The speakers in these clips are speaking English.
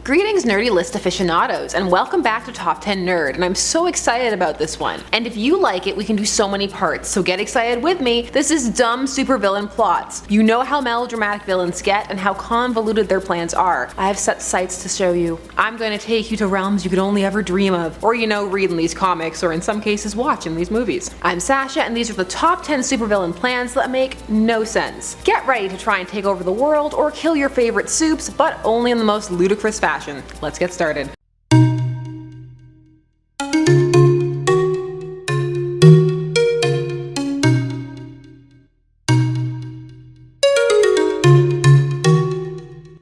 Greetings nerdy list aficionados, and welcome back to Top 10 Nerd, and I'm so excited about this one. And if you like it, we can do so many parts, so get excited with me. This is dumb supervillain plots. You know how melodramatic villains get and how convoluted their plans are. I have set sights to show you. I'm going to take you to realms you could only ever dream of, or read in these comics, or in some cases watch in these movies. I'm Sasha, and these are the top 10 supervillain plans that make no sense. Get ready to try and take over the world or kill your favorite soups, but only in the most ludicrous fashion. Let's get started.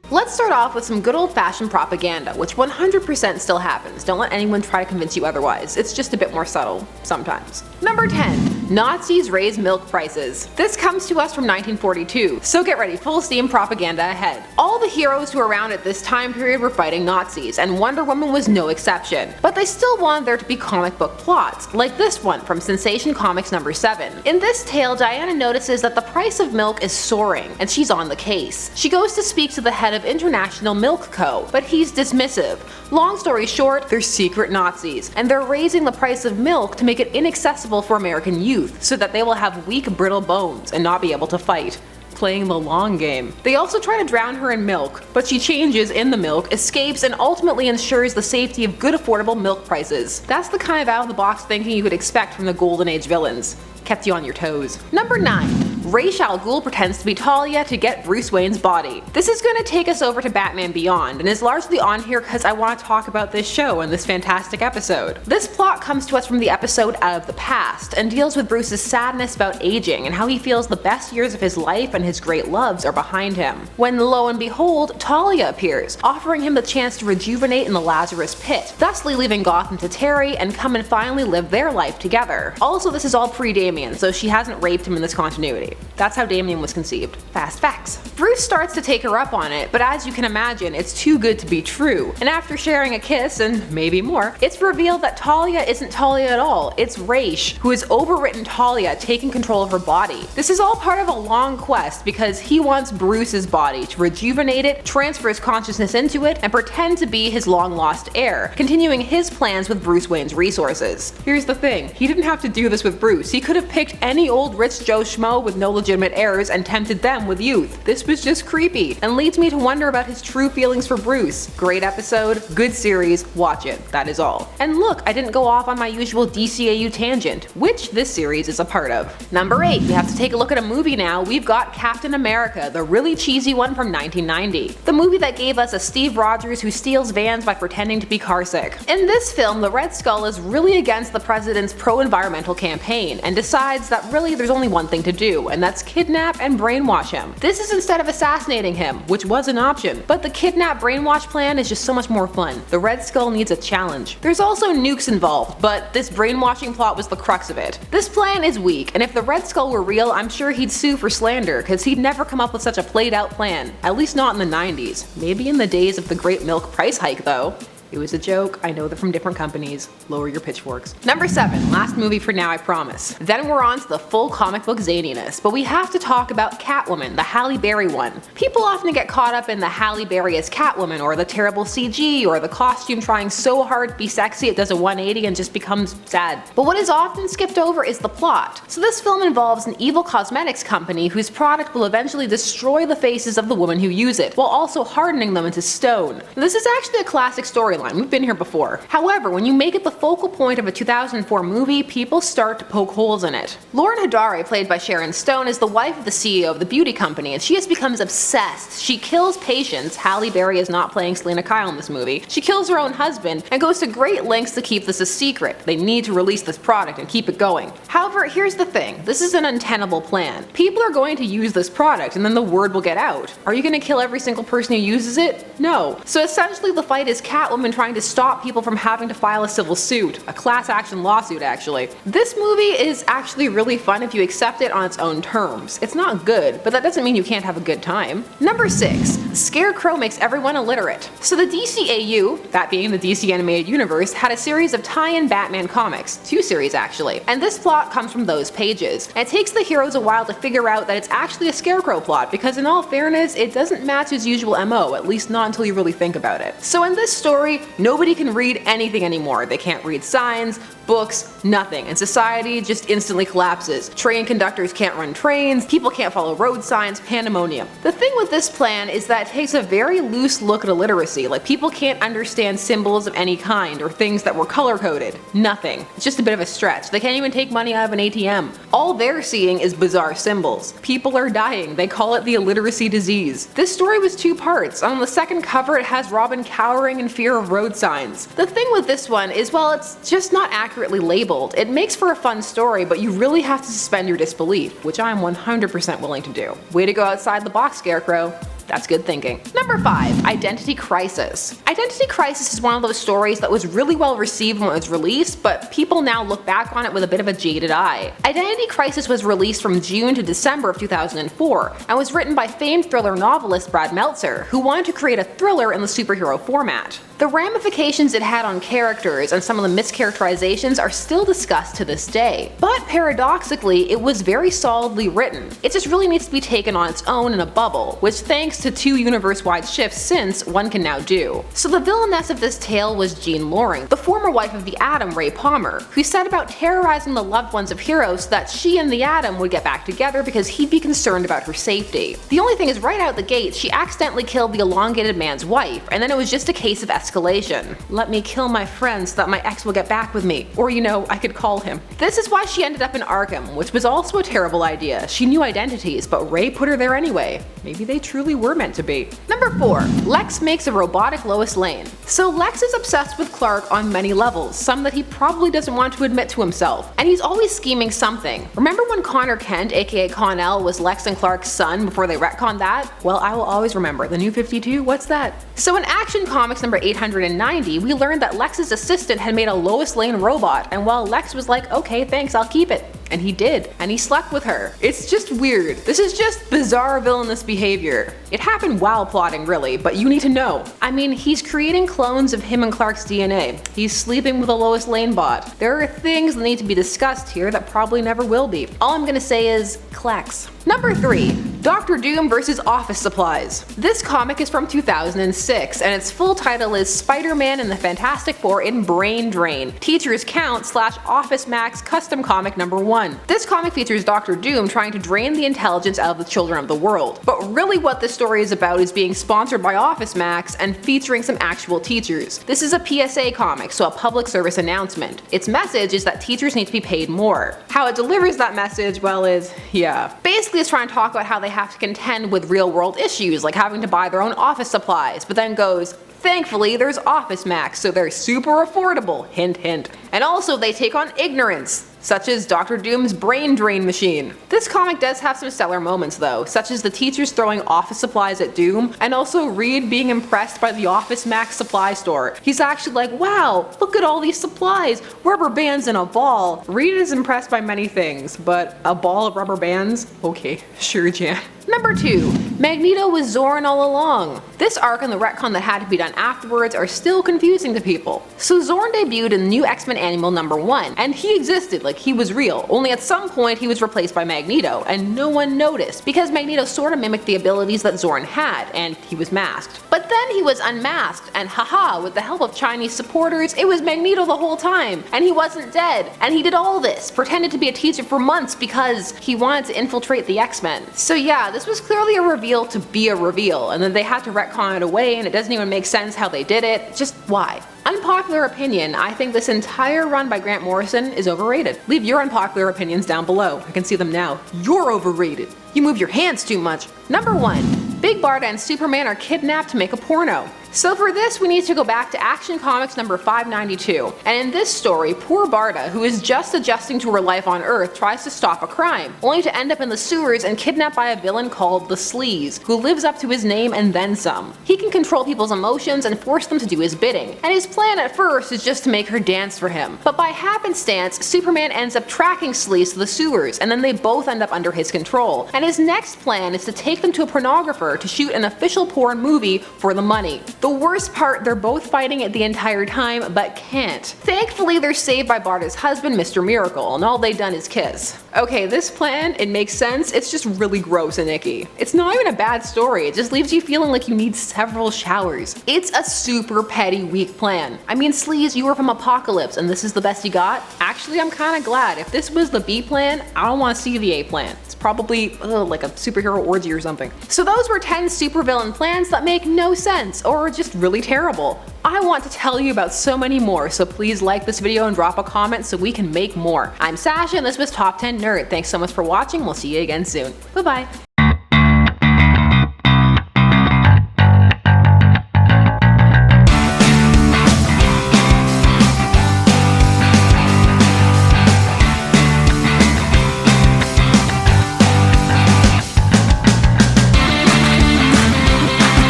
Let's start off with some good old-fashioned propaganda, which 100% still happens. Don't let anyone try to convince you otherwise. It's just a bit more subtle, sometimes. Number 10. Nazis raise milk prices. This comes to us from 1942, so get ready, full steam propaganda ahead. All the heroes who were around at this time period were fighting Nazis, and Wonder Woman was no exception. But they still wanted there to be comic book plots, like this one from Sensation Comics number 7. In this tale, Diana notices that the price of milk is soaring, and she's on the case. She goes to speak to the head of International Milk Co., but he's dismissive. Long story short, they're secret Nazis, and they're raising the price of milk to make it inaccessible for American youth, so that they will have weak, brittle bones and not be able to fight. Playing the long game. They also try to drown her in milk, but she changes in the milk, escapes, and ultimately ensures the safety of good affordable milk prices. That's the kind of out-of-the-box thinking you could expect from the Golden Age villains. Kept you on your toes. Number 9. Ra's al Ghul pretends to be Talia to get Bruce Wayne's body. This is going to take us over to Batman Beyond, and is largely on here because I want to talk about this show and this fantastic episode. This plot comes to us from the episode Out of the Past, and deals with Bruce's sadness about aging and how he feels the best years of his life and his great loves are behind him. When lo and behold, Talia appears, offering him the chance to rejuvenate in the Lazarus Pit, thusly leaving Gotham to Terry and come and finally live their life together. Also, this is all pre-Damian, so she hasn't raped him in this continuity. That's how Damian was conceived. Fast facts. Bruce starts to take her up on it, but as you can imagine, it's too good to be true. And after sharing a kiss, and maybe more, it's revealed that Talia isn't Talia at all. It's Ra's, who has overwritten Talia, taking control of her body. This is all part of a long quest because he wants Bruce's body to rejuvenate it, transfer his consciousness into it, and pretend to be his long-lost heir, continuing his plans with Bruce Wayne's resources. Here's the thing, he didn't have to do this with Bruce. He could have picked any old rich Joe Schmo with no legitimate heirs and tempted them with youth. This was just creepy, and leads me to wonder about his true feelings for Bruce. Great episode, good series, watch it, that is all. And look, I didn't go off on my usual DCAU tangent, which this series is a part of. Number 8, we have to take a look at a movie now. We've got Captain America, the really cheesy one from 1990. The movie that gave us a Steve Rogers who steals vans by pretending to be carsick. In this film, the Red Skull is really against the president's pro-environmental campaign, and decides that really there's only one thing to do, and that's kidnap and brainwash him. This is instead of assassinating him, which was an option, but the kidnap brainwash plan is just so much more fun. The Red Skull needs a challenge. There's also nukes involved, but this brainwashing plot was the crux of it. This plan is weak, and if the Red Skull were real, I'm sure he'd sue for slander, cause he'd never come up with such a played out plan. At least not in the 90s. Maybe in the days of the great milk price hike though. It was a joke, I know they're from different companies. Lower your pitchforks. Number 7, last movie for now, I promise. Then we're on to the full comic book zaniness, but we have to talk about Catwoman, the Halle Berry one. People often get caught up in the Halle Berry as Catwoman, or the terrible CG, or the costume trying so hard to be sexy it does a 180 and just becomes sad. But what is often skipped over is the plot. So this film involves an evil cosmetics company whose product will eventually destroy the faces of the women who use it, while also hardening them into stone. This is actually a classic story. We've been here before. However, when you make it the focal point of a 2004 movie, people start to poke holes in it. Lauren Hadari, played by Sharon Stone, is the wife of the CEO of the beauty company, and she just becomes obsessed. She kills patients. Halle Berry is not playing Selena Kyle in this movie. She kills her own husband, and goes to great lengths to keep this a secret. They need to release this product and keep it going. However, here's the thing. This is an untenable plan. People are going to use this product, and then the word will get out. Are you going to kill every single person who uses it? No. So essentially the fight is Catwoman Catwoman trying to stop people from having to file a civil suit, a class action lawsuit actually. This movie is actually really fun if you accept it on its own terms. It's not good, but that doesn't mean you can't have a good time. Number 6. Scarecrow makes everyone illiterate. So the DCAU, that being the DC Animated Universe, had a series of tie-in Batman comics, 2 series actually, and this plot comes from those pages. And it takes the heroes a while to figure out that it's actually a Scarecrow plot, because in all fairness, it doesn't match his usual MO, at least not until you really think about it. So in this story, nobody can read anything anymore. They can't read signs, books, nothing, and society just instantly collapses. Train conductors can't run trains, people can't follow road signs, pandemonium. The thing with this plan is that it takes a very loose look at illiteracy, like people can't understand symbols of any kind or things that were color-coded. Nothing. It's just a bit of a stretch. They can't even take money out of an ATM. All they're seeing is bizarre symbols. People are dying. They call it the illiteracy disease. This story was 2 parts. On the second cover it has Robin cowering in fear of road signs. The thing with this one is, well, it's just not accurately labeled. It makes for a fun story, but you really have to suspend your disbelief, which I'm 100% willing to do. Way to go outside the box, Scarecrow. That's good thinking. Number 5. Identity Crisis. Identity Crisis is one of those stories that was really well received when it was released, but people now look back on it with a bit of a jaded eye. Identity Crisis was released from June to December of 2004, and was written by famed thriller novelist Brad Meltzer, who wanted to create a thriller in the superhero format. The ramifications it had on characters and some of the mischaracterizations are still discussed to this day. But paradoxically, it was very solidly written. It just really needs to be taken on its own in a bubble, which thanks to 2 universe-wide shifts since, one can now do. So the villainess of this tale was Jean Loring, the former wife of the Atom, Ray Palmer, who set about terrorizing the loved ones of heroes so that she and the Atom would get back together because he'd be concerned about her safety. The only thing is, right out the gate, she accidentally killed the elongated man's wife, and then it was just a case of escalation. Let me kill my friend so that my ex will get back with me. Or, you know, I could call him. This is why she ended up in Arkham, which was also a terrible idea. She knew identities, but Ray put her there anyway. Maybe they truly were meant to be. Number 4. Lex makes a robotic Lois Lane. So Lex is obsessed with Clark on many levels, some that he probably doesn't want to admit to himself. And he's always scheming something. Remember when Connor Kent, aka Con-El, was Lex and Clark's son before they retconned that? Well, I will always remember. The New 52? What's that? So in Action Comics number 890, we learned that Lex's assistant had made a Lois Lane robot, and while Lex was like, okay, thanks, I'll keep it. And he did, and he slept with her. It's just weird. This is just bizarre villainous behavior. It happened while plotting really, but you need to know. I mean, he's creating clones of him and Clark's DNA. He's sleeping with a Lois Lane bot. There are things that need to be discussed here that probably never will be. All I'm gonna say is, Klex. Number 3. Dr. Doom vs. Office Supplies. This comic is from 2006, and its full title is Spider-Man and the Fantastic Four in Brain Drain, Teachers Count / Office Max Custom Comic number 1. This comic features Dr. Doom trying to drain the intelligence out of the children of the world. But really what this story is about is being sponsored by Office Max and featuring some actual teachers. This is a PSA comic, so a public service announcement. Its message is that teachers need to be paid more. How it delivers that message, well, is, yeah. Basically it's trying to talk about how they have to contend with real world issues like having to buy their own office supplies, but then goes, thankfully there's Office Max, so they're super affordable, hint hint. And also they take on ignorance, such as Dr. Doom's brain drain machine. This comic does have some stellar moments though, such as the teachers throwing office supplies at Doom, and also Reed being impressed by the Office Max supply store. He's actually like, wow, look at all these supplies, rubber bands and a ball. Reed is impressed by many things, but a ball of rubber bands? Okay, sure Jan. Number 2. Magneto was Xorn all along. This arc and the retcon that had to be done afterwards are still confusing to people. So Xorn debuted in the new X-Men Annual number 1, and he existed, like he was real, only at some point he was replaced by Magneto, and no one noticed, because Magneto sorta mimicked the abilities that Xorn had, and he was masked. But then he was unmasked, and haha, with the help of Chinese supporters, it was Magneto the whole time, and he wasn't dead, and he did all this, pretended to be a teacher for months because he wanted to infiltrate the X-Men. So yeah, this was clearly a reveal to be a reveal, and then they had to retcon it away, and it doesn't even make sense how they did it. Just why? Unpopular opinion, I think this entire run by Grant Morrison is overrated. Leave your unpopular opinions down below. I can see them now. You're overrated. You move your hands too much. Number 1. Big Barda and Superman are kidnapped to make a porno. So for this, we need to go back to Action Comics number 592. And in this story, poor Barda, who is just adjusting to her life on Earth, tries to stop a crime, only to end up in the sewers and kidnapped by a villain called the Sleaze, who lives up to his name and then some. He can control people's emotions and force them to do his bidding, and his plan at first is just to make her dance for him. But by happenstance, Superman ends up tracking Sleaze to the sewers, and then they both end up under his control. And his next plan is to take them to a pornographer to shoot an official porn movie for the money. The worst part, they're both fighting it the entire time, but can't. Thankfully, they're saved by Barda's husband, Mr. Miracle, and all they've done is kiss. Okay, this plan, it makes sense, it's just really gross and icky. It's not even a bad story, it just leaves you feeling like you need several showers. It's a super petty, weak plan. I mean, Sleaze, you were from Apocalypse, and this is the best you got? Actually, I'm kinda glad. If this was the B plan, I don't want to see the A plan. It's probably like a superhero orgy or something. So those were 10 supervillain plans that make no sense, or just really terrible. I want to tell you about so many more, so please like this video and drop a comment so we can make more. I'm Sasha and this was Top 10 Nerd. Thanks so much for watching, we'll see you again soon. Bye bye.